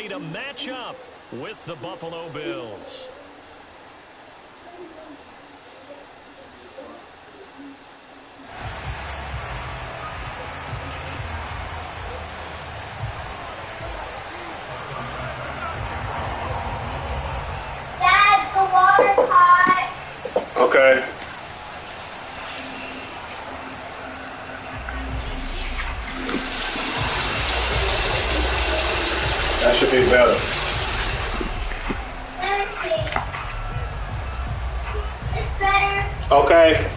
ready to match up with the Buffalo Bills. Dad, the water's hot. Okay. That should be better. It's better. Okay.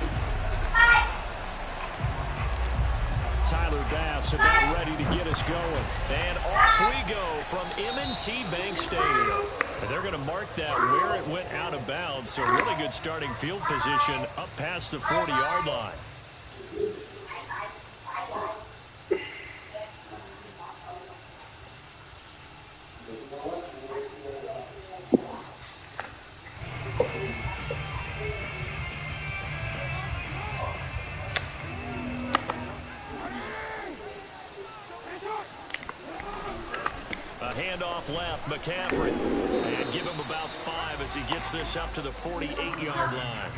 Tyler Bass about ready to get us going. And off we go from M&T Bank Stadium. And they're going to mark that where it went out of bounds. So really good starting field position up past the 40-yard line. A handoff left, McCaffrey. And give him about 5 as he gets this up to the 48-yard line.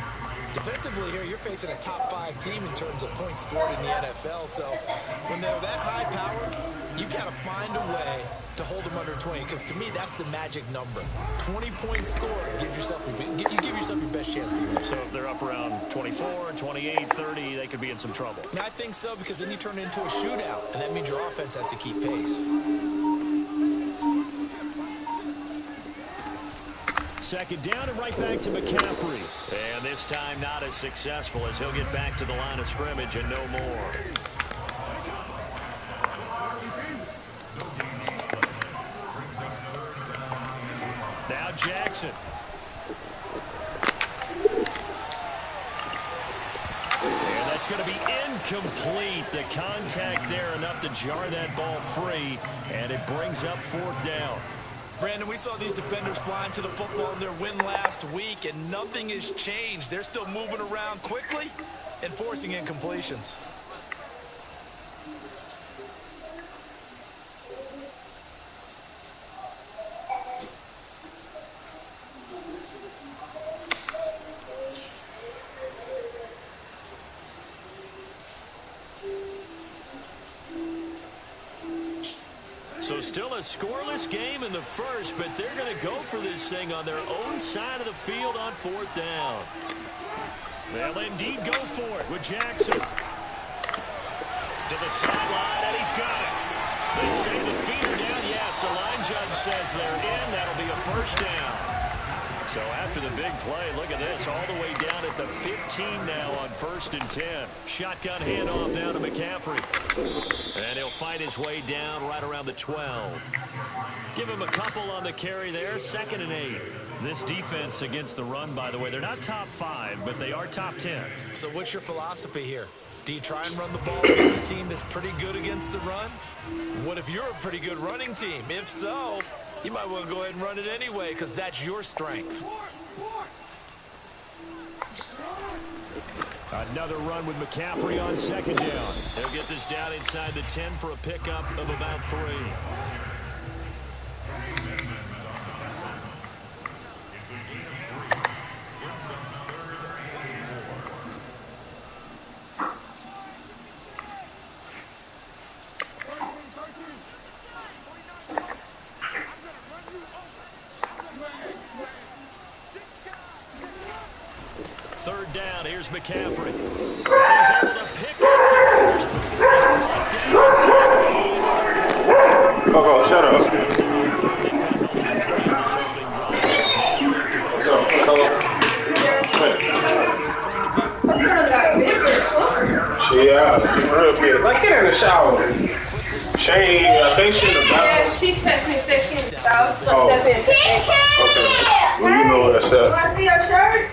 Defensively here, you're facing a top-5 team in terms of points scored in the NFL. So when they're that high power, you got to find a way to hold them under 20. Because to me, that's the magic number. 20 points scored gives yourself you give yourself your best chance to win. So if they're up around 24, 28, 30, they could be in some trouble. I think so, because then you turn it into a shootout, and that means your offense has to keep pace. Second down and right back to McCaffrey. And this time not as successful as he'll get back to the line of scrimmage and no more. Now Jackson. And that's going to be incomplete. The contact there enough to jar that ball free. And it brings up 4th down. Brandon, we saw these defenders flying to the football in their win last week, and nothing has changed. They're still moving around quickly and forcing incompletions. So still a scoreless game in the first, but they're going to go for this thing on their own side of the field on 4th down. They'll indeed go for it with Jackson. To the sideline, and he's got it. They say the feet are down. Yes, the line judge says they're in. That'll be a 1st down. So after the big play, look at this, all the way down at the 15 now on 1st and 10. Shotgun handoff now to McCaffrey. And he'll fight his way down right around the 12. Give him a couple on the carry there, 2nd and 8. This defense against the run, by the way, they're not top 5, but they are top 10. So what's your philosophy here? Do you try and run the ball against a team that's pretty good against the run? What if you're a pretty good running team? If so, you might well go ahead and run it anyway, because that's your strength. Another run with McCaffrey on 2nd down. He'll get this down inside the 10 for a pickup of about 3. Third down, here's McCaffrey. And he's able to pick up the first before he's brought down inside the 5. Oh, shut up. Yeah, real good. Like, get in the shower. Shane, I think she's in the bathroom. Yeah, she texted me, said she in the shower. So step in. Okay. Well, you know what's up. Want to see your shirt?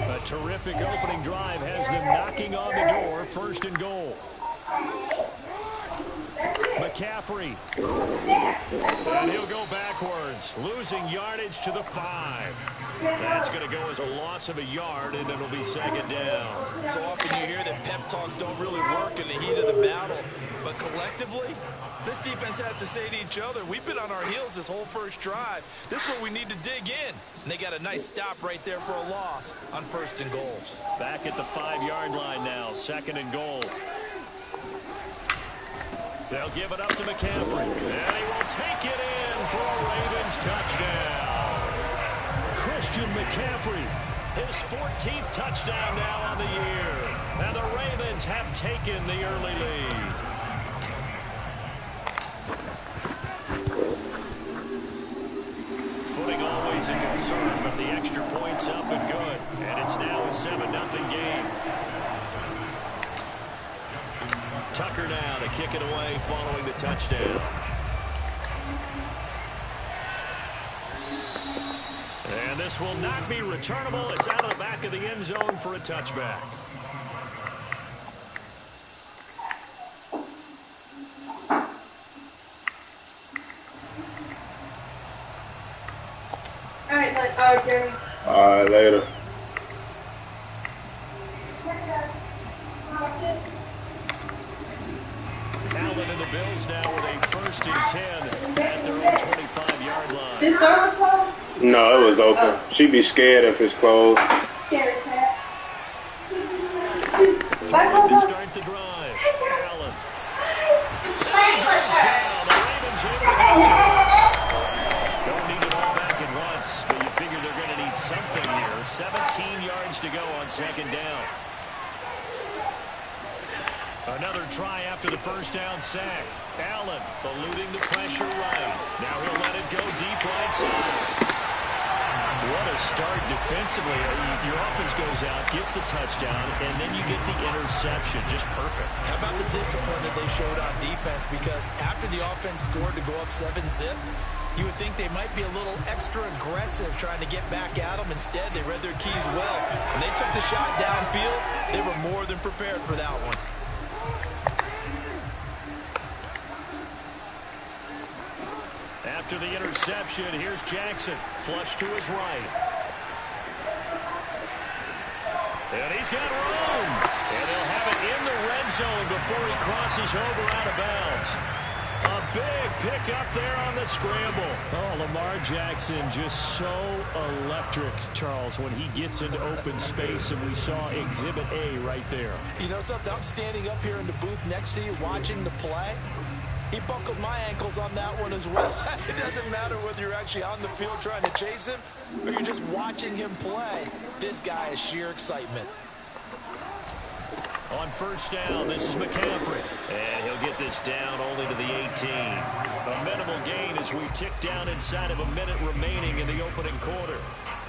A terrific opening drive has them knocking on the door, 1st and goal. McCaffrey. And he'll go backwards, losing yardage to the 5. That's going to go as a loss of a yard, and it'll be second down. So often you hear that pep talks don't really work in the heat of the battle, but collectively, this defense has to say to each other, we've been on our heels this whole first drive. This is where we need to dig in. And they got a nice stop right there for a loss on 1st and goal. Back at the 5-yard line now, 2nd and goal. They'll give it up to McCaffrey, and he will take it in for a Ravens touchdown. Christian McCaffrey, his 14th touchdown now on the year. And the Ravens have taken the early lead. Footing always a concern, but the extra point's up and good. And it's now a 7-0 game. Tucker now to kick it away following the touchdown. And this will not be returnable. It's out of the back of the end zone for a touchback. All right, Jeremy. All right, later. Allen and the Bills now with a 1st and 10 at their own 25-yard line. This door was closed? No, it was open. She'd be scared if it's closed. Scared as heck. To start the drive, Allen. Down. The Ravens able to catch it. Don't need it all back at once, but you figure they're going to need something here. 17 yards to go on 2nd down. Another try after the 1st down sack. Allen eluding the pressure right. Now he'll let it go deep right side. What a start defensively. Your offense goes out, gets the touchdown, and then you get the interception. Just perfect. How about the discipline that they showed on defense? Because after the offense scored to go up 7-zip, you would think they might be a little extra aggressive trying to get back at them. Instead, they read their keys well. When they took the shot downfield, they were more than prepared for that one. After the interception, here's Jackson. Flush to his right. And he's got room. And he'll have it in the red zone before he crosses over out of bounds. A big pick up there on the scramble. Oh, Lamar Jackson just so electric, Charles, when he gets into open space, and we saw Exhibit A right there. You know something? I'm standing up here in the booth next to you watching the play. He buckled my ankles on that one as well. It doesn't matter whether you're actually on the field trying to chase him or you're just watching him play. This guy is sheer excitement. On 1st down, this is McCaffrey. And he'll get this down only to the 18. A minimal gain as we tick down inside of a minute remaining in the opening quarter.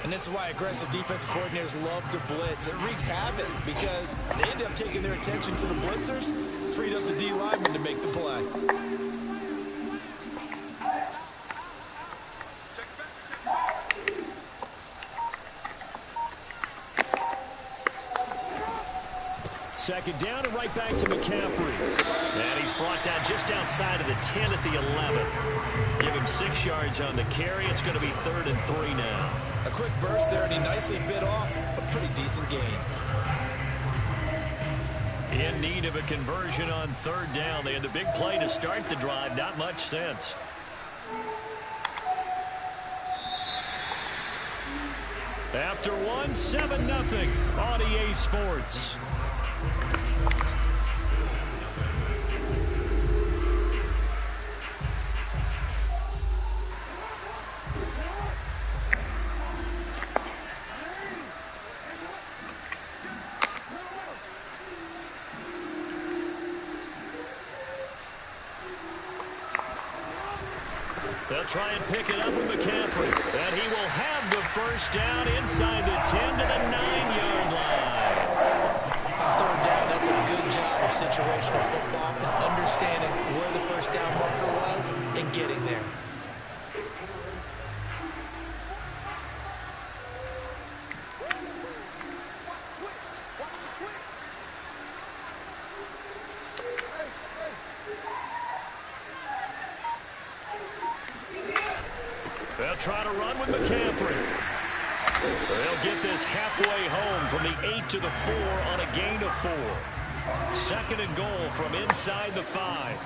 And this is why aggressive defensive coordinators love to blitz. It wreaks havoc because they end up taking their attention to the blitzers, freed up the D lineman to make the play. Second down and right back to McCaffrey. And he's brought down just outside of the 10 at the 11. Give him 6 yards on the carry. It's going to be 3rd and 3 now. A quick burst there, and he nicely bit off a pretty decent gain. In need of a conversion on 3rd down. They had the big play to start the drive. Not much sense. After one, 7-0 on EA Sports. They'll try and pick it up with McCaffrey. And he will have the 1st down inside the 10 to the 9-yard line. On 3rd down, that's a good job of situational football and understanding where the 1st down marker was and getting there. try to run with McCaffrey. They'll get this halfway home from the 8 to the 4 on a gain of 4. Second and goal from inside the 5.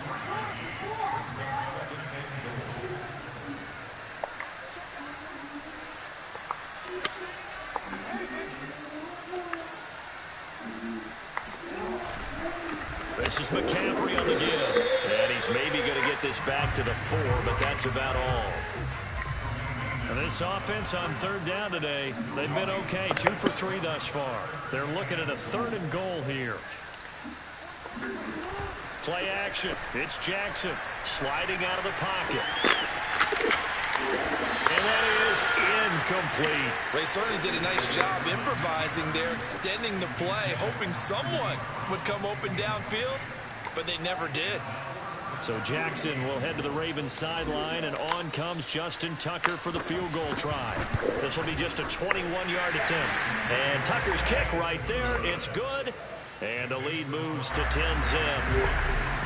This is McCaffrey on the give. And he's maybe going to get this back to the 4, but that's about all. And this offense on third down today, they've been okay. 2 for 3 thus far. They're looking at a third and goal here. Play action. It's Jackson sliding out of the pocket. And that is incomplete. They certainly did a nice job improvising there, extending the play, hoping someone would come open downfield, but they never did. So Jackson will head to the Ravens sideline, and on comes Justin Tucker for the field goal try. This will be just a 21-yard attempt. And Tucker's kick right there. It's good. And the lead moves to 10-zip.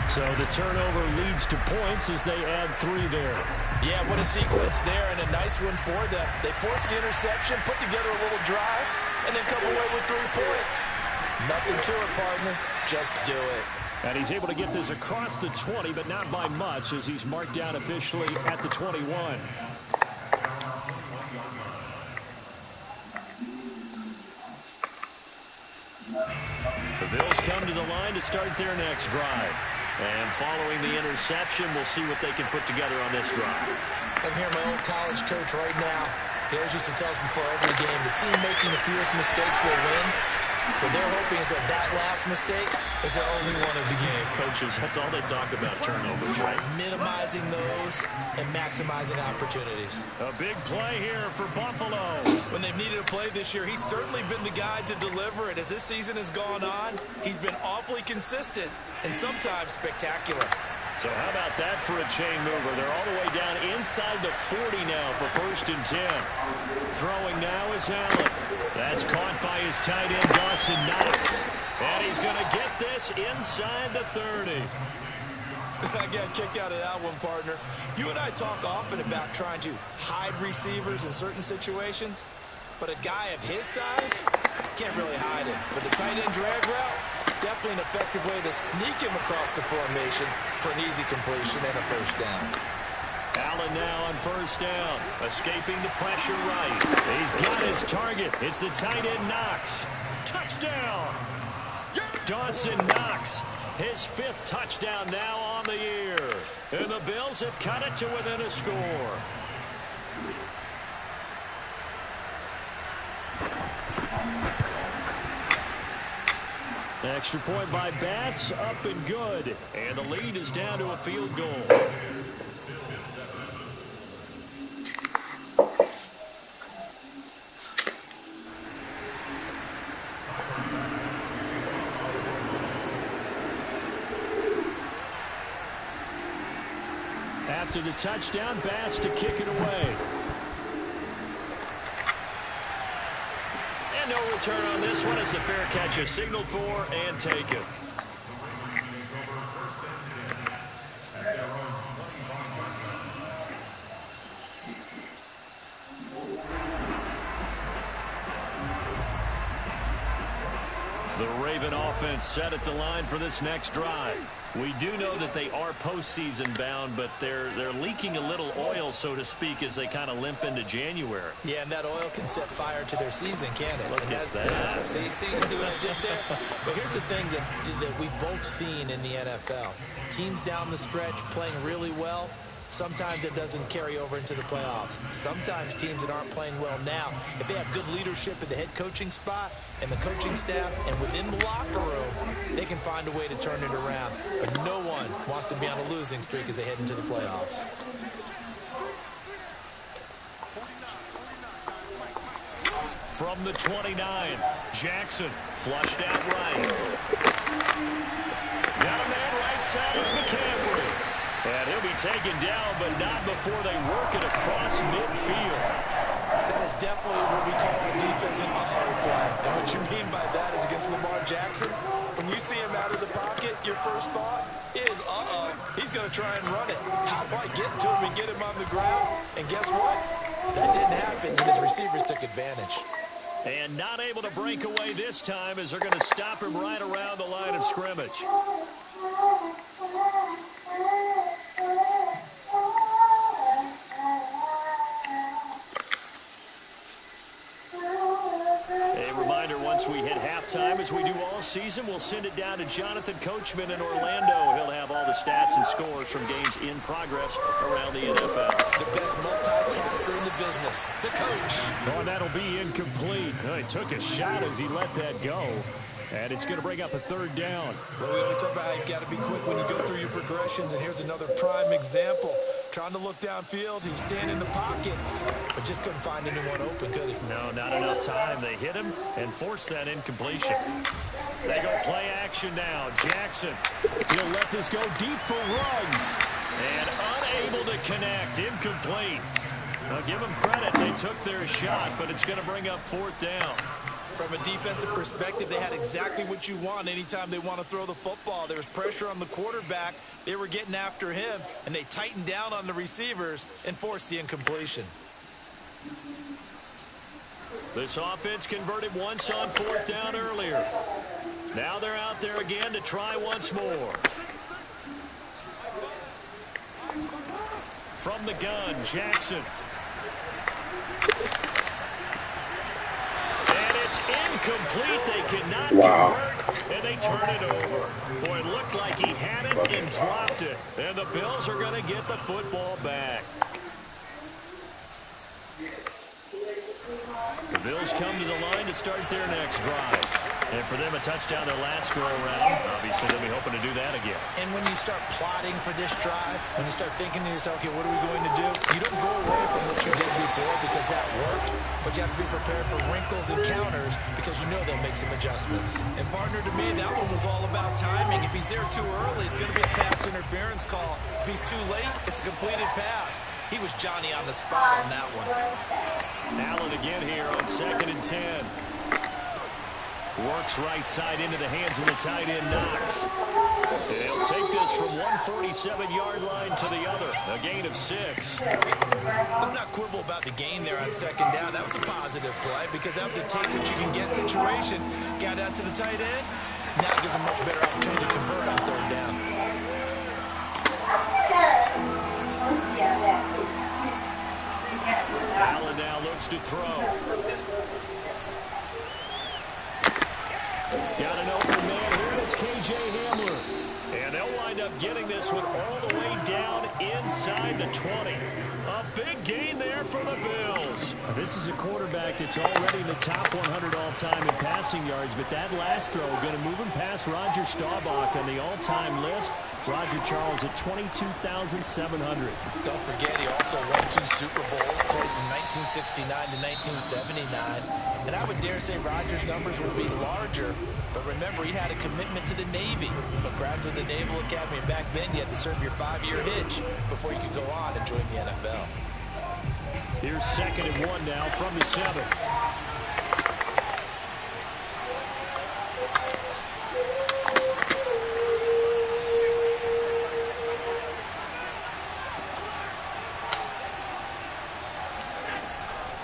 So the turnover leads to points as they add 3 there. Yeah, what a sequence there, and a nice one for them. They force the interception, put together a little drive, and then come away with 3 points. Nothing to it, partner. Just do it. And he's able to get this across the 20, but not by much, as he's marked down officially at the 21. The Bills come to the line to start their next drive. And following the interception, we'll see what they can put together on this drive. I'm here, my old college coach right now. He always used to tell us before every game, the team making the fewest mistakes will win. What they're hoping is that that last mistake is their only one of the game. Coaches, that's all they talk about, turnovers, right? Minimizing those and maximizing opportunities. A big play here for Buffalo. When they've needed a play this year, he's certainly been the guy to deliver it. As this season has gone on, he's been awfully consistent and sometimes spectacular. So how about that for a chain mover? They're all the way down inside the 40 now for 1st and 10. Throwing now is Allen. That's caught by his tight end, Dawson Knox. And he's going to get this inside the 30. I got a kick out of that one, partner. You and I talk often about trying to hide receivers in certain situations, but a guy of his size can't really hide it. But the tight end drag route, definitely an effective way to sneak him across the formation for an easy completion and a 1st down. Allen now on 1st down, escaping the pressure right. He's got his target. It's the tight end Knox. Touchdown! Dawson Knox, his 5th touchdown now on the year. And the Bills have cut it to within a score. Extra point by Bass, up and good. And the lead is down to a field goal. After the touchdown, Bass to kick it away. And no return on this one as the fair catch is signaled for and taken. The Raven offense set at the line for this next drive. We do know that they are postseason bound, but they're leaking a little oil, so to speak, as they kind of limp into January. Yeah, and that oil can set fire to their season, can't it? Look at that. See what I did there? But here's the thing that we've both seen in the NFL. Teams down the stretch playing really well. Sometimes it doesn't carry over into the playoffs. Sometimes teams that aren't playing well now, if they have good leadership at the head coaching spot and the coaching staff and within the locker room, they can find a way to turn it around. But no one wants to be on a losing streak as they head into the playoffs. From the 29, Jackson flushed out right. Got a man right side, it's McCaffrey. And he'll be taken down, but not before they work it across midfield. That is definitely what we call a defensive uh-oh play. And what you mean by that is against Lamar Jackson, when you see him out of the pocket, your first thought is, he's going to try and run it. How do I get to him and get him on the ground? And guess what? That didn't happen, and his receivers took advantage. And not able to break away this time as they're going to stop him right around the line of scrimmage. A reminder, once we hit halftime, as we do all season, we'll send it down to Jonathan Coachman in Orlando. He'll have all the stats and scores from games in progress around the NFL. The best multitasker in the business, the coach. Oh, and that'll be incomplete. Oh, he took a shot as he let that go. And it's going to bring up a third down. Well, we always talk about how you've got to be quick when you go through your progressions, and here's another prime example. Trying to look downfield, he's standing in the pocket, but just couldn't find anyone open, could he? No, not enough time. They hit him and forced that incompletion. They go play action now. Jackson, he'll let this go deep for Ruggs. And unable to connect, incomplete. Now give them credit, they took their shot, but it's going to bring up fourth down. From a defensive perspective, they had exactly what you want anytime they want to throw the football. There was pressure on the quarterback. They were getting after him, and they tightened down on the receivers and forced the incompletion. This offense converted once on fourth down earlier. Now they're out there again to try once more. From the gun, Jackson. It's incomplete. They cannot convert, and they turn it over. Boy, it looked like he had it and dropped it. And the Bills are going to get the football back. The Bills come to the line to start their next drive. And for them, a touchdown their last go-around. Obviously, they'll be hoping to do that again. And when you start plotting for this drive, when you start thinking to yourself, okay, what are we going to do? You don't go away from what you did before because that worked, but you have to be prepared for wrinkles and counters because you know they'll make some adjustments. And partner, to me, that one was all about timing. If he's there too early, it's going to be a pass interference call. If he's too late, it's a completed pass. He was Johnny on the spot on that one. Allen again here on 2nd and 10. Works right side into the hands of the tight end, Knox. He'll take this from 147-yard line to the other. A gain of 6. Let's not quibble about the gain there on 2nd down. That was a positive play because that was a take what you can get situation. Got out to the tight end. Now it gives a much better opportunity to convert on 3rd down. Allen now looks to throw. Got an open man here. It's K.J. Hamler. And they'll wind up getting this one all the way down inside the 20. A big gain there for the Bills. This is a quarterback that's already in the top 100 all-time in passing yards, but that last throw going to move him past Roger Staubach on the all-time list. Roger Charles at 22,700. Don't forget, he also won 2 Super Bowls, played from 1969 to 1979. And I would dare say Roger's numbers would be larger. But remember, he had a commitment to the Navy. But graduated the Naval Academy, and back then you had to serve your 5-year hitch before you could go on and join the NFL. Here's 2nd and 1 now from the 7.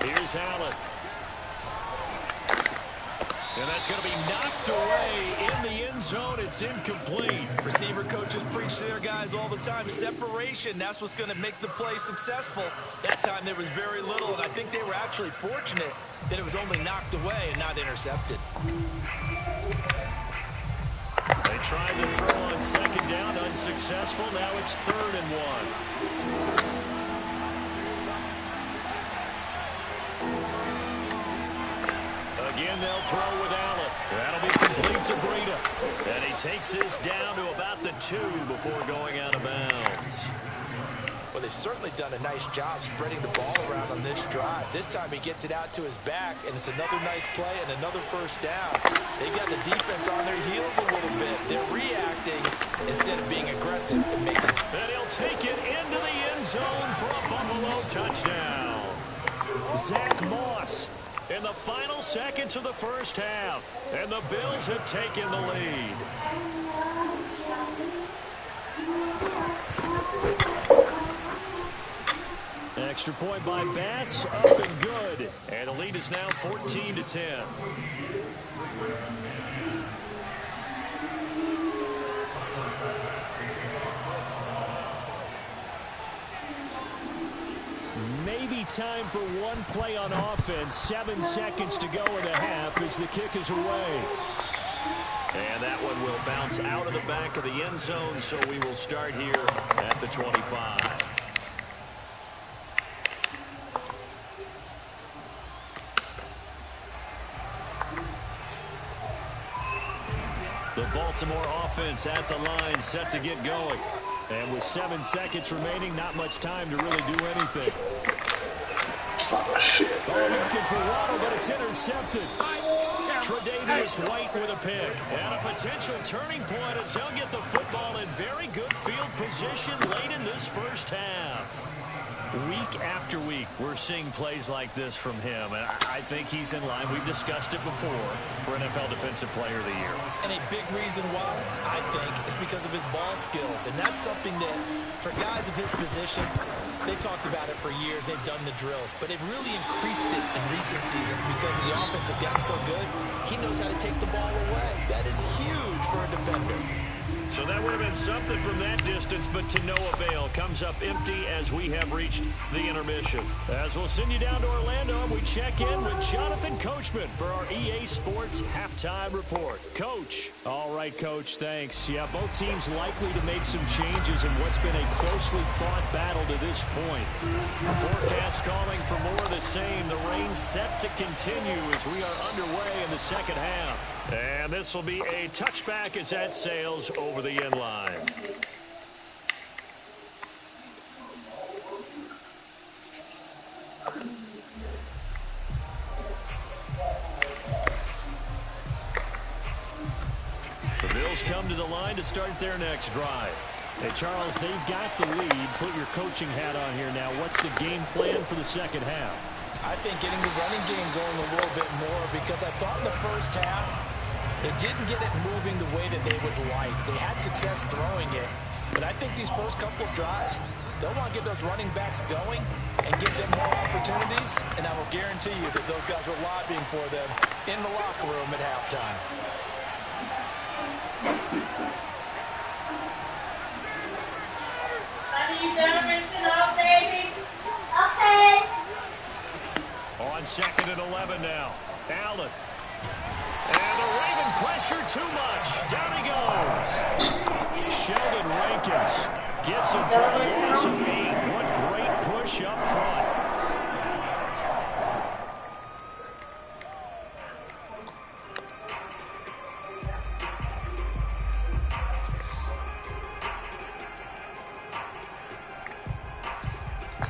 Here's Allen. And that's going to be knocked away in the end zone. It's incomplete. Receiver coaches preach to their guys all the time. Separation, that's what's going to make the play successful. That time there was very little, and I think they were actually fortunate that it was only knocked away and not intercepted. They tried to throw on 2nd down, unsuccessful. Now it's 3rd and 1. Again, they'll throw with Allen. That'll be complete to Breida. And he takes this down to about the 2 before going out of bounds. Well, they've certainly done a nice job spreading the ball around on this drive. This time he gets it out to his back, and it's another nice play and another 1st down. They've got the defense on their heels a little bit. They're reacting instead of being aggressive and making. And he'll take it into the end zone for a Buffalo touchdown. Zach Moss in the final seconds of the 1st half. And the Bills have taken the lead. Extra point by Bass, up and good. And the lead is now 14-10. Maybe time for one play on offense. 7 seconds to go in the half as the kick is away. And that one will bounce out of the back of the end zone, so we will start here at the 25. The Baltimore offense at the line, set to get going. And with 7 seconds remaining, not much time to really do anything. Oh, shit, man. Looking for Waddle, but it's intercepted. Tre'Davious White with a pick. And a potential turning point as he'll get the football in very good field position late in this first half. Week after week, we're seeing plays like this from him, and I think he's in line. We've discussed it before for NFL Defensive Player of the Year. And a big reason why, I think, is because of his ball skills. And that's something that, for guys of his position, they've talked about it for years. They've done the drills. But they've really increased it in recent seasons because the offense have gotten so good. He knows how to take the ball away. That is huge for a defender. So that would have been something from that distance, but to no avail. Comes up empty as we have reached the intermission. As we'll send you down to Orlando, we check in with Jonathan Coachman for our EA Sports Halftime Report. Coach. All right, Coach, thanks. Yeah, both teams likely to make some changes in what's been a closely fought battle to this point. Forecast calling for more of the same. The rain set to continue as we are underway in the second half. And this will be a touchback as that sails over the end line. The Bills come to the line to start their next drive. Hey, Charles, they've got the lead. Put your coaching hat on here now. What's the game plan for the second half? I think getting the running game going a little bit more because I thought in the first half they didn't get it moving the way that they would like. They had success throwing it, but I think these first couple of drives, they'll want to get those running backs going and give them more opportunities, and I will guarantee you that those guys were lobbying for them in the locker room at halftime. Honey, you done rinsing off, baby? Okay. On 2nd and 11 now. Allen. And the Raven pressure too much. Down he goes. Sheldon Rankins gets him for a loss of 8. What great push up front.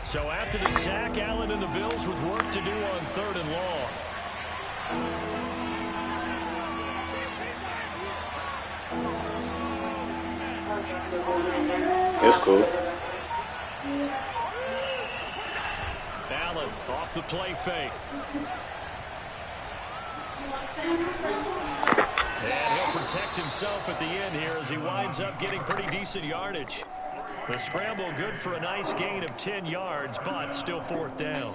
So after the sack, Allen and the Bills with work to do on 3rd and long. It's cool. Allen off the play fake. And he'll protect himself at the end here as he winds up getting pretty decent yardage. The scramble good for a nice gain of 10 yards, but still 4th down.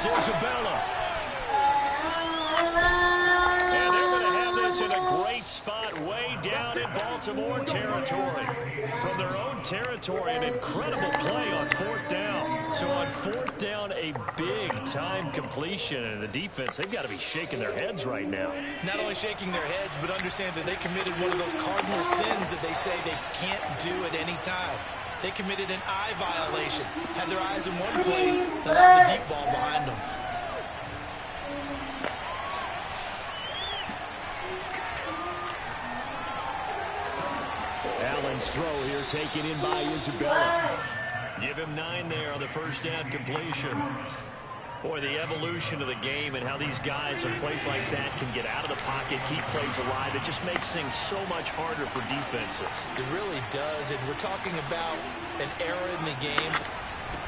Isabella. And they're going to have this in a great spot way down in Baltimore territory. From their own territory, an incredible play on 4th down. So on 4th down, a big-time completion. And the defense, they've got to be shaking their heads right now. Not only shaking their heads, but understand that they committed one of those cardinal sins that they say they can't do at any time. They committed an eye violation. Had their eyes in one place, allowed the deep ball behind them. Allen's throw here taken in by Isabella. Give him 9 there on the first down completion. Boy, the evolution of the game and how these guys in plays like that can get out of the pocket, keep plays alive, it just makes things so much harder for defenses. It really does, and we're talking about an era in the game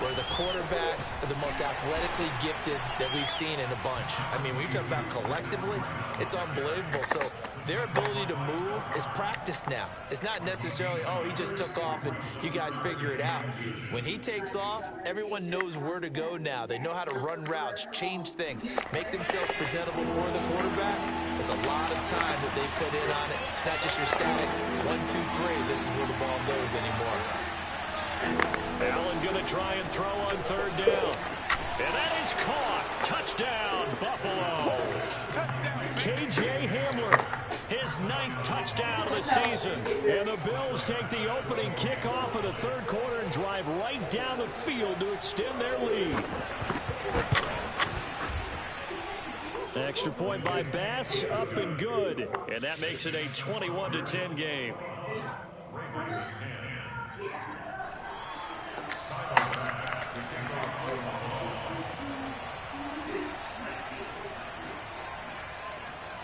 where the quarterbacks are the most athletically gifted that we've seen in a bunch. I mean, when you talk about collectively, it's unbelievable. So their ability to move is practiced now. It's not necessarily, oh, he just took off and you guys figure it out. When he takes off, everyone knows where to go now. They know how to run routes, change things, make themselves presentable for the quarterback. It's a lot of time that they put in on it. It's not just your static 1, 2, 3. This is where the ball goes anymore. Allen going to try and throw on third down. And that is caught. Touchdown, Buffalo. K.J. Hamler, his 9th touchdown of the season. And the Bills take the opening kickoff of the third quarter and drive right down the field to extend their lead. Extra point by Bass, up and good. And that makes it a 21-10 game.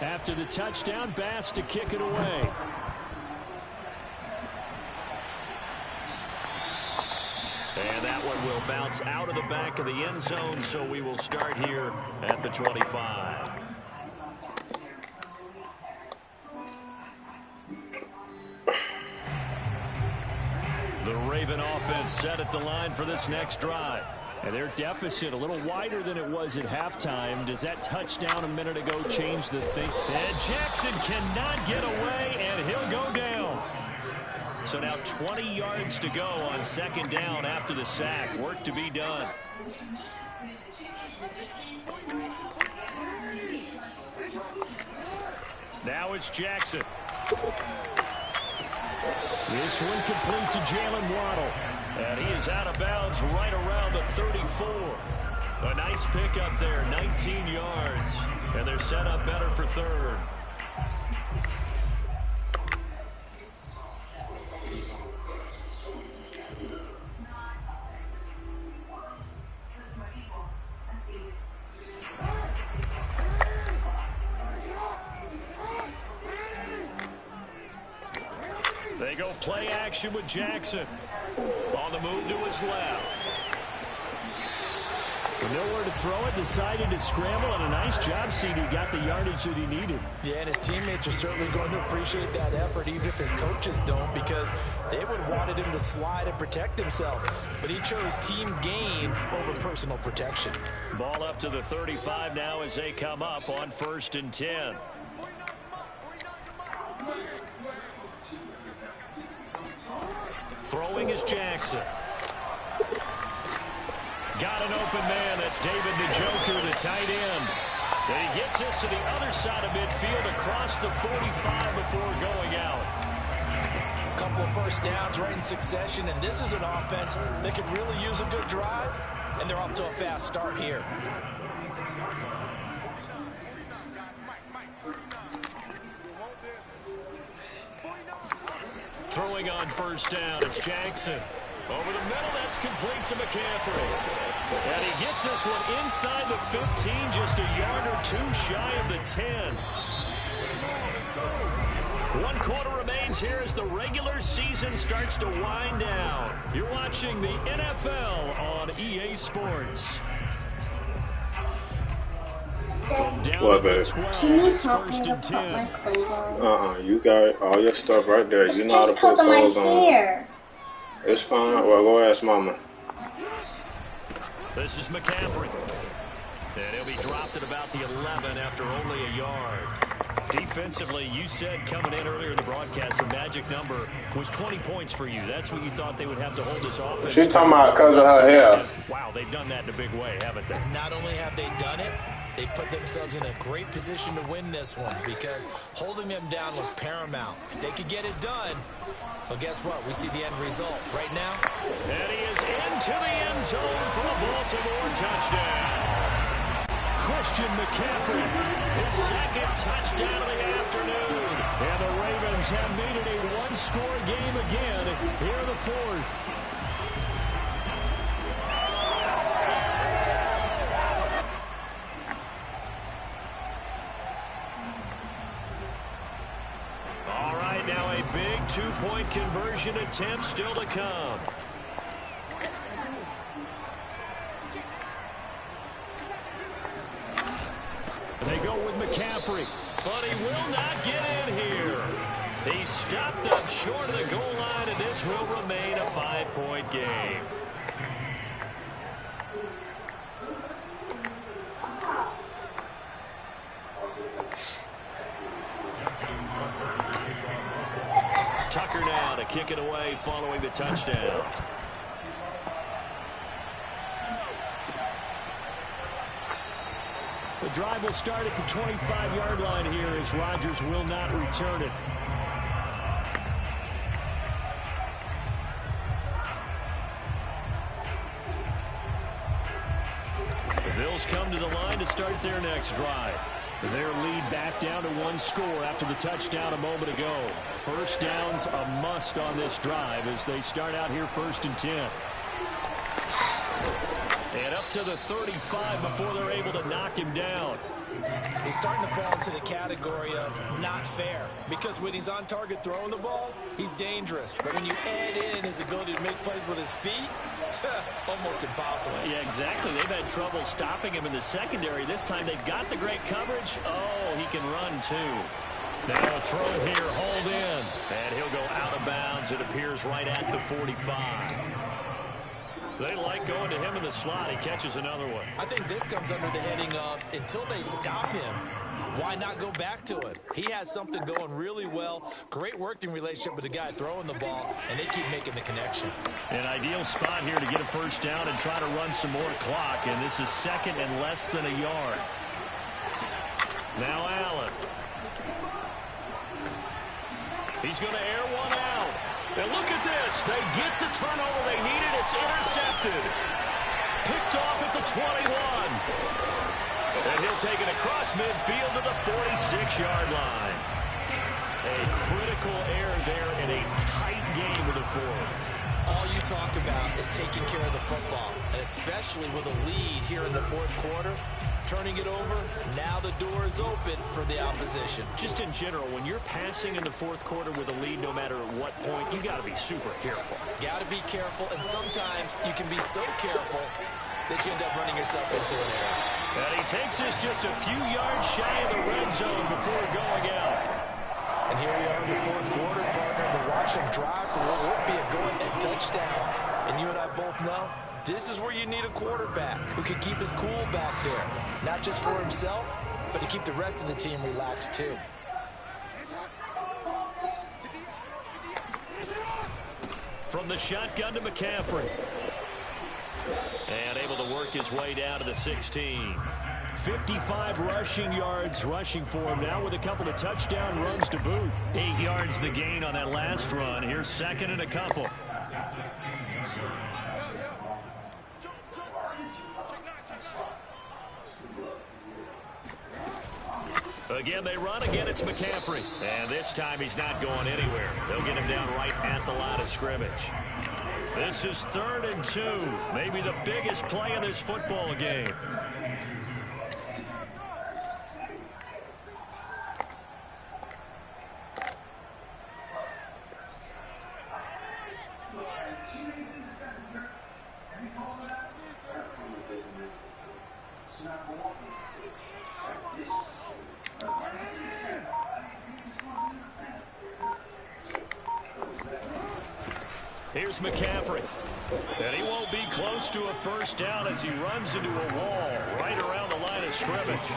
After the touchdown, Bass to kick it away. And that one will bounce out of the back of the end zone, so we will start here at the 25. The Raven offense set at the line for this next drive. And their deficit a little wider than it was at halftime. Does that touchdown a minute ago change the thing? And Jackson cannot get away, and he'll go down. So now 20 yards to go on second down after the sack. Work to be done. Now it's Jackson. This one complete to Jalen Waddle. And he is out of bounds right around the 34. A nice pickup there, 19 yards. And they're set up better for third. They go play action with Jackson. On the move to his left. Nowhere to throw it, decided to scramble, and a nice job, CD. Got the yardage that he needed. Yeah, and his teammates are certainly going to appreciate that effort, even if his coaches don't, because they would have wanted him to slide and protect himself. But he chose team gain over personal protection. Ball up to the 35 now as they come up on 1st and 10. Throwing is Jackson. Got an open man. That's David Njoku, the tight end. And he gets this to the other side of midfield across the 45 before going out. A couple of first downs right in succession, and this is an offense that could really use a good drive, and they're off to a fast start here. Throwing on first down, it's Jackson. Over the middle, that's complete to McCaffrey. And he gets this one inside the 15, just a yard or two shy of the 10. 1 quarter remains here as the regular season starts to wind down. You're watching the NFL on EA Sports. What, babe? Can you help me to put my clothes on? You got all your stuff right there. You know how to Just put put my clothes on. hair. It's fine. Well, go ask Mama. This is McCaffrey. And he'll be dropped at about the 11 after only a yard. Defensively, you said coming in earlier in the broadcast, the magic number was 20 points for you. That's what you thought they would have to hold this offense. She's talking about because of her hair. Wow, they've done that in a big way, haven't they? Not only have they done it, they put themselves in a great position to win this one because holding them down was paramount. If they could get it done, well, guess what? We see the end result right now. And he is into the end zone for a Baltimore touchdown. Christian McCaffrey, his second touchdown of the afternoon. And the Ravens have made it a one-score game again here in the fourth. now a big two-point conversion attempt still to come. They go with McCaffrey. But he will not get in here. He stopped up short of the goal line, and this will remain a 5-point game. Tucker now to kick it away following the touchdown. The drive will start at the 25-yard line here as Rodgers will not return it. The Bills come to the line to start their next drive. Their lead back down to one score after the touchdown a moment ago. First down's a must on this drive as they start out here 1st and 10. And up to the 35 before they're able to knock him down. He's starting to fall into the category of not fair, because when he's on target throwing the ball, he's dangerous. But when you add in his ability to make plays with his feet, almost impossible. Yeah, exactly. They've had trouble stopping him in the secondary. This time they've got the great coverage. Oh, he can run too. Now a throw here, hold in. And he'll go out of bounds. It appears right at the 45. They like going to him in the slot. He catches another one. I think this comes under the heading of, until they stop him, why not go back to it? He has something going really well. Great working relationship with the guy throwing the ball, and they keep making the connection. An ideal spot here to get a first down and try to run some more clock. And this is 2nd and less than a yard. Now Allen. He's going to air one out. And look at this. They get the turnover they needed. It's intercepted. Picked off at the 21. And he'll take it across midfield to the 46-yard line. A critical error there in a tight game of the 4th. All you talk about is taking care of the football, and especially with a lead here in the 4th quarter. Turning it over, now the door is open for the opposition. Just in general, when you're passing in the 4th quarter with a lead, no matter at what point, you got to be super careful. Got to be careful, and sometimes you can be so careful that you end up running yourself into an error. And he takes this just a few yards shy of the red zone before going out. And here we are in the 4th quarter, partner, to watch him drive for what would be a go-ahead touchdown. And you and I both know, this is where you need a quarterback who can keep his cool back there. Not just for himself, but to keep the rest of the team relaxed too. From the shotgun to McCaffrey. And able to work his way down to the 16. 55 rushing yards rushing for him now with a couple of touchdown runs to boot. 8 yards the gain on that last run. Here's 2nd and a couple. Again, they run. Again, it's McCaffrey. And this time he's not going anywhere. They'll get him down right at the line of scrimmage. This is 3rd and 2. Maybe the biggest play in this football game. Here's McCaffrey. And he won't be close to a first down as he runs into a wall right around the line of scrimmage.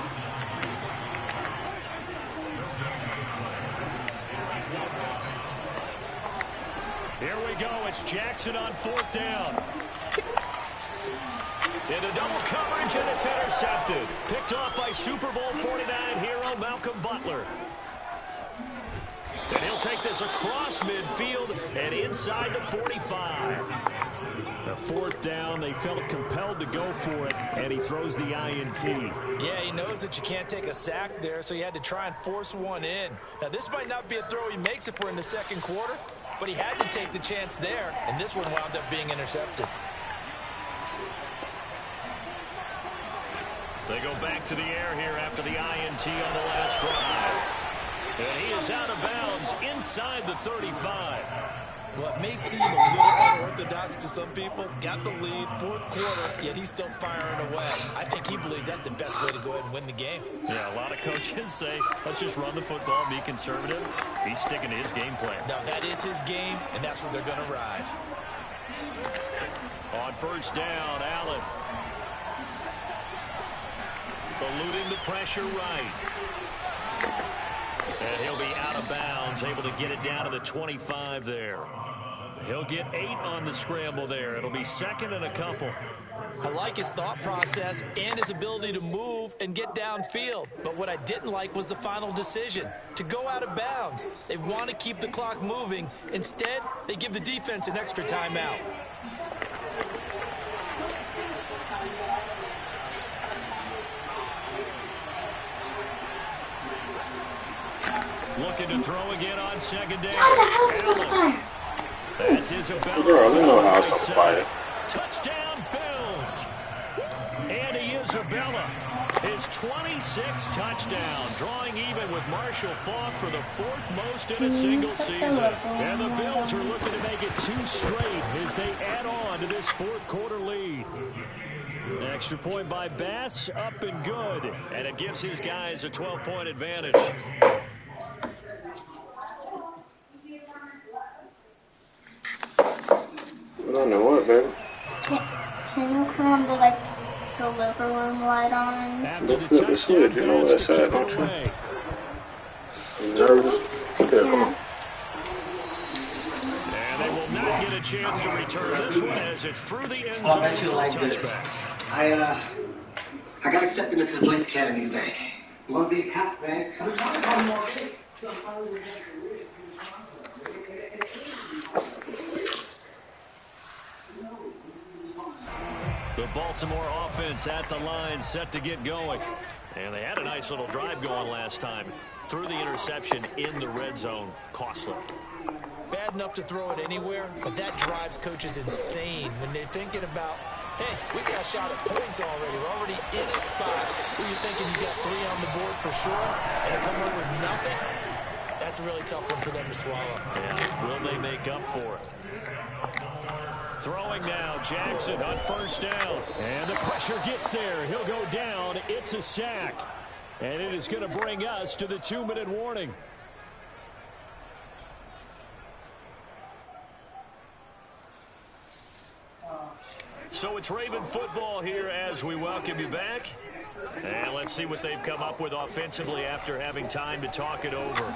Here we go. It's Jackson on 4th down. Into double coverage, and it's intercepted. Picked off by Super Bowl 49 hero Malcolm Butler. And he'll take this across midfield and inside the 45. A 4th down, they felt compelled to go for it, and he throws the INT. Yeah, he knows that you can't take a sack there, so he had to try and force one in. Now, this might not be a throw he makes if we're in the 2nd quarter, but he had to take the chance there, and this one wound up being intercepted. They go back to the air here after the INT on the last drive. And he is out of bounds inside the 35. Well, it may seem a little unorthodox to some people. Got the lead, fourth quarter, yet he's still firing away. I think he believes that's the best way to go ahead and win the game. Yeah, a lot of coaches say, let's just run the football, be conservative. He's sticking to his game plan. No, that is his game, and that's what they're going to ride. On first down, Allen. Eluding the pressure right. And he'll be out of bounds, able to get it down to the 25 there. He'll get 8 on the scramble there. It'll be second and a couple. I like his thought process and his ability to move and get downfield. But what I didn't like was the final decision, to go out of bounds. They want to keep the clock moving. Instead, they give the defense an extra timeout. Looking to throw again on second down. Allen. That's Isabella. Girl, you know how some fire. Touchdown, Bills. Andy Isabella, his 26th touchdown, drawing even with Marshall Faulk for the 4th most in a single season. And the Bills are looking to make it 2 straight as they add on to this fourth quarter lead. Extra point by Bass, up and good. And it gives his guys a 12-point advantage. I don't know what, baby. Can you come to like the living room light on? After Go flip the switch, you know what I said, don't you? You nervous? Yeah, come on. And they will not get a chance to return this one as it's through the end zone I bet you like this. touchback. I got accepted into the police academy today. You want to be a cop, man? Come on. The Baltimore offense at the line, set to get going. And they had a nice little drive going last time. Threw the interception in the red zone. Costly. Bad enough to throw it anywhere, but that drives coaches insane when they're thinking about, hey, we got a shot at points already. We're already in a spot where you're thinking you got 3 on the board for sure, and to come away with nothing, that's a really tough one for them to swallow. Yeah, will they make up for it? Throwing now, Jackson on first down. And the pressure gets there. He'll go down. It's a sack. And it is going to bring us to the 2-minute warning. So it's Raven football here as we welcome you back. And let's see what they've come up with offensively after having time to talk it over.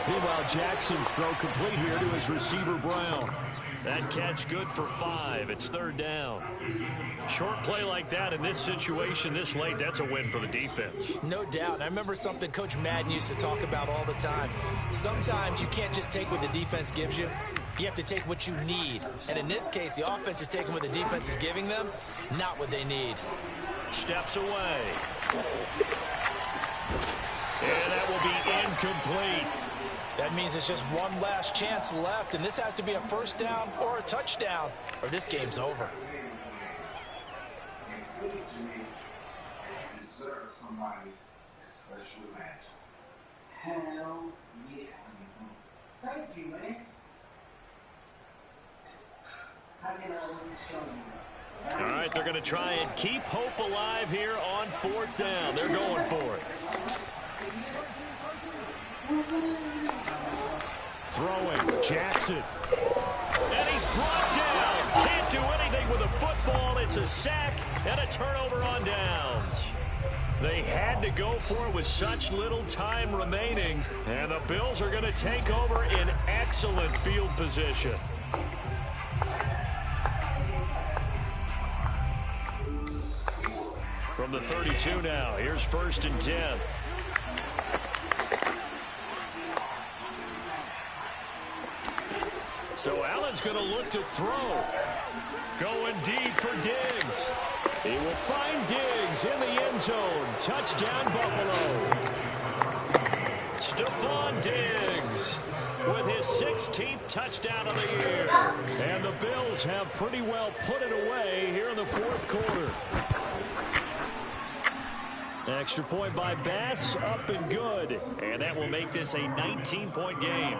Meanwhile, Jackson's throw complete here to his receiver, Brown. That catch good for 5. It's third down. Short play like that in this situation this late, that's a win for the defense. No doubt. I remember something Coach Madden used to talk about all the time. Sometimes you can't just take what the defense gives you. You have to take what you need. And in this case, the offense is taking what the defense is giving them, not what they need. Steps away. And that will be incomplete. That means it's just one last chance left, and this has to be a first down or a touchdown, or this game's over. Hell yeah. Thank you, man. How can I show you? All right, they're going to try and keep hope alive here on fourth down. They're going for it. Throwing, Jackson. And he's brought down. Can't do anything with a football. It's a sack and a turnover on downs. They had to go for it with such little time remaining. And the Bills are going to take over in excellent field position. From the 32 now, here's first and 10. So Allen's going to look to throw. Going deep for Diggs. He will find Diggs in the end zone. Touchdown, Buffalo. Stephon Diggs with his 16th touchdown of the year. And the Bills have pretty well put it away here in the fourth quarter. Extra point by Bass, up and good. And that will make this a 19-point game.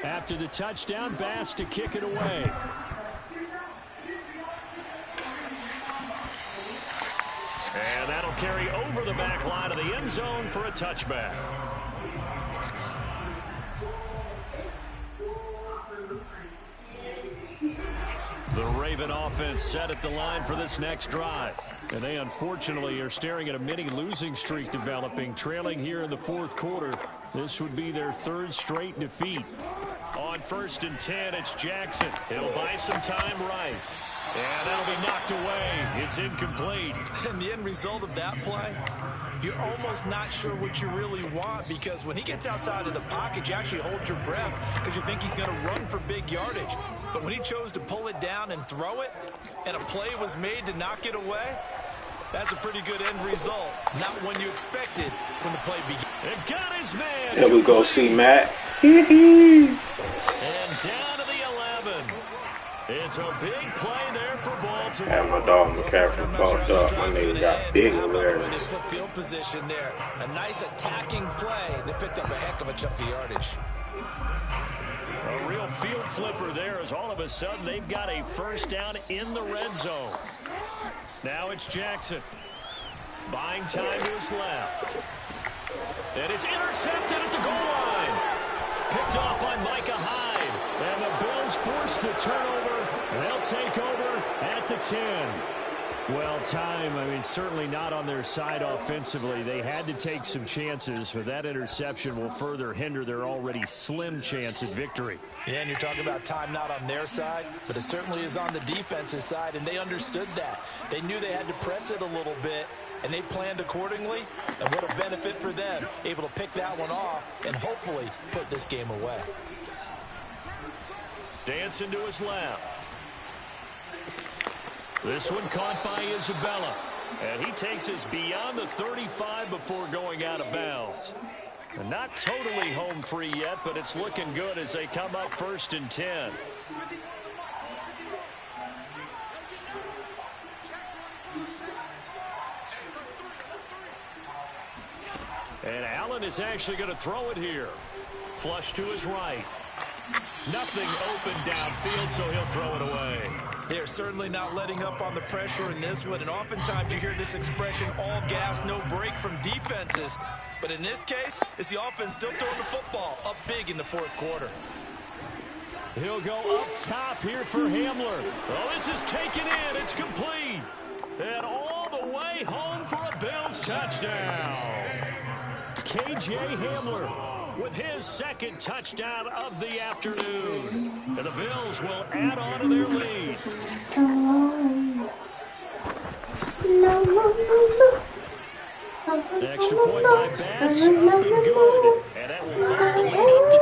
After the touchdown, Bass to kick it away. And that'll carry over the back line of the end zone for a touchback. The Raven offense set at the line for this next drive. And they unfortunately are staring at a mini losing streak developing, trailing here in the fourth quarter. This would be their third straight defeat. On 1st and 10, it's Jackson. He'll buy some time right. And that'll be knocked away. It's incomplete. And the end result of that play, you're almost not sure what you really want, because when he gets outside of the pocket, you actually hold your breath because you think he's going to run for big yardage. But when he chose to pull it down and throw it, and a play was made to knock it away, that's a pretty good end result. Not when you expected when the play began. It got his man. Here we go, see Matt. And down to the 11. It's a big play there for Baltimore. Had my dog McCaffrey bumped up. My nigga got big awareness. Field position there. A nice attacking play. They picked up a heck of a chunk of yardage. A real field flipper there, as all of a sudden they've got a first down in the red zone. Now it's Jackson. Buying time to his left. And it's intercepted at the goal line. Picked off by Micah Hyde. And the Bills force the turnover. They'll take over at the 10. Well, time, I mean, certainly not on their side offensively. They had to take some chances, but that interception will further hinder their already slim chance at victory. Yeah, and you're talking about time not on their side, but it certainly is on the defense's side, and they understood that. They knew they had to press it a little bit, and they planned accordingly, and what a benefit for them, able to pick that one off and hopefully put this game away. Dancing to his left. This one caught by Isabella. And he takes us beyond the 35 before going out of bounds. And not totally home free yet, but it's looking good as they come up 1st and 10. And Allen is actually going to throw it here. Flush to his right. Nothing open downfield, so he'll throw it away. They're certainly not letting up on the pressure in this one, and oftentimes you hear this expression, all gas, no break from defenses. But in this case, it's the offense still throwing the football up big in the fourth quarter. He'll go up top here for Hamler. Oh, this is taken in. It's complete. And all the way home for a Bills touchdown. K.J. Hamler with his second touchdown of the afternoon. And the Bills will add on to their lead. Extra point by Bass, up and good. And that will bump the lead up to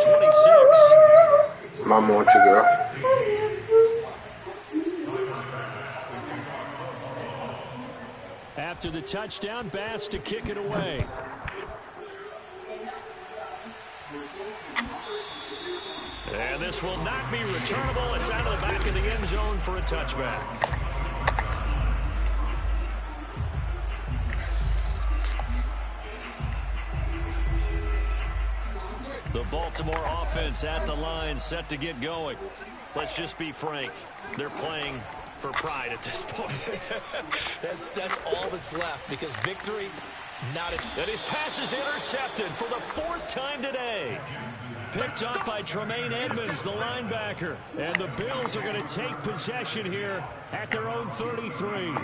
26. Mama, want you, girl? After the touchdown, Bass to kick it away. And this will not be returnable. It's out of the back of the end zone for a touchback. The Baltimore offense at the line, set to get going. Let's just be frank. They're playing for pride at this point. That's all that's left, because victory, not a... And his pass is intercepted for the 4th time today. Picked up by Tremaine Edmonds, the linebacker. And the Bills are going to take possession here at their own 33.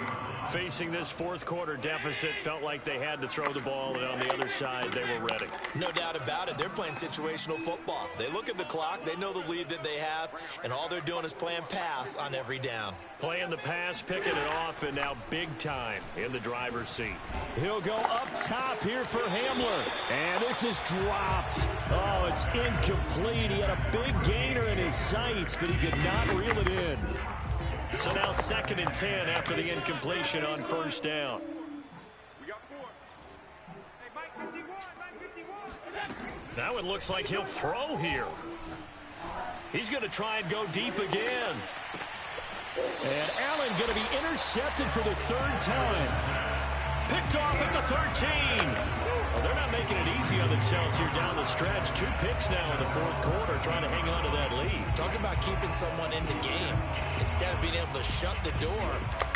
Facing this fourth quarter deficit, felt like they had to throw the ball, and on the other side, they were ready. No doubt about it. They're playing situational football. They look at the clock, they know the lead that they have, and all they're doing is playing pass on every down. Playing the pass, picking it off, and now big time in the driver's seat. He'll go up top here for Hamler. And this is dropped. Oh, it's incomplete. He had a big gainer in his sights, but he could not reel it in. So now 2nd and 10 after the incompletion on 1st down. We got 4. Hey, Mike, That one looks like he'll throw here. He's going to try and go deep again. And Allen going to be intercepted for the third time. Picked off at the 13. Well, they're not making it easy on themselves here down the stretch. 2 picks now in the fourth quarter, trying to hang on to that lead. Talk about keeping someone in the game. Instead of being able to shut the door,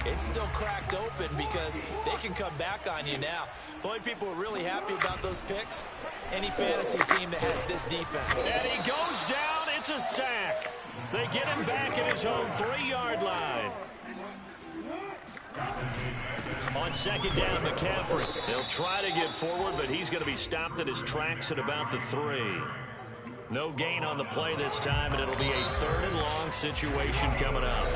it's still cracked open because they can come back on you now. The only people who are really happy about those picks, any fantasy team that has this defense. And he goes down. It's a sack. They get him back at his own 3-yard line. On second down, McCaffrey. They'll try to get forward, but he's going to be stopped in his tracks at about the 3. No gain on the play this time, and it'll be a 3rd and long situation coming up.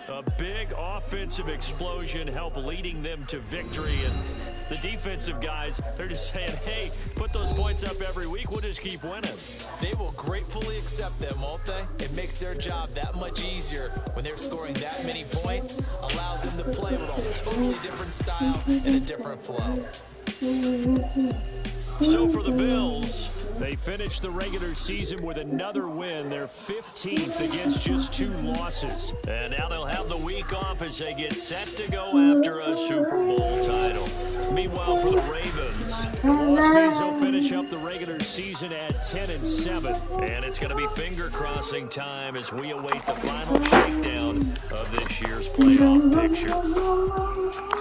A big offensive explosion helped leading them to victory, and the defensive guys, they're just saying, hey, put those points up every week, we'll just keep winning. They will gratefully accept them, won't they? It makes their job that much easier when they're scoring that many points, allows them to play with a totally different style and a different flow. So for the Bills, they finished the regular season with another win. They're 15th against just 2 losses. and now they'll have the week off as they get set to go after a Super Bowl title. Meanwhile, for the Ravens, The loss means they'll finish up the regular season at 10-7. and it's going to be finger-crossing time as we await the final shakedown of this year's playoff picture.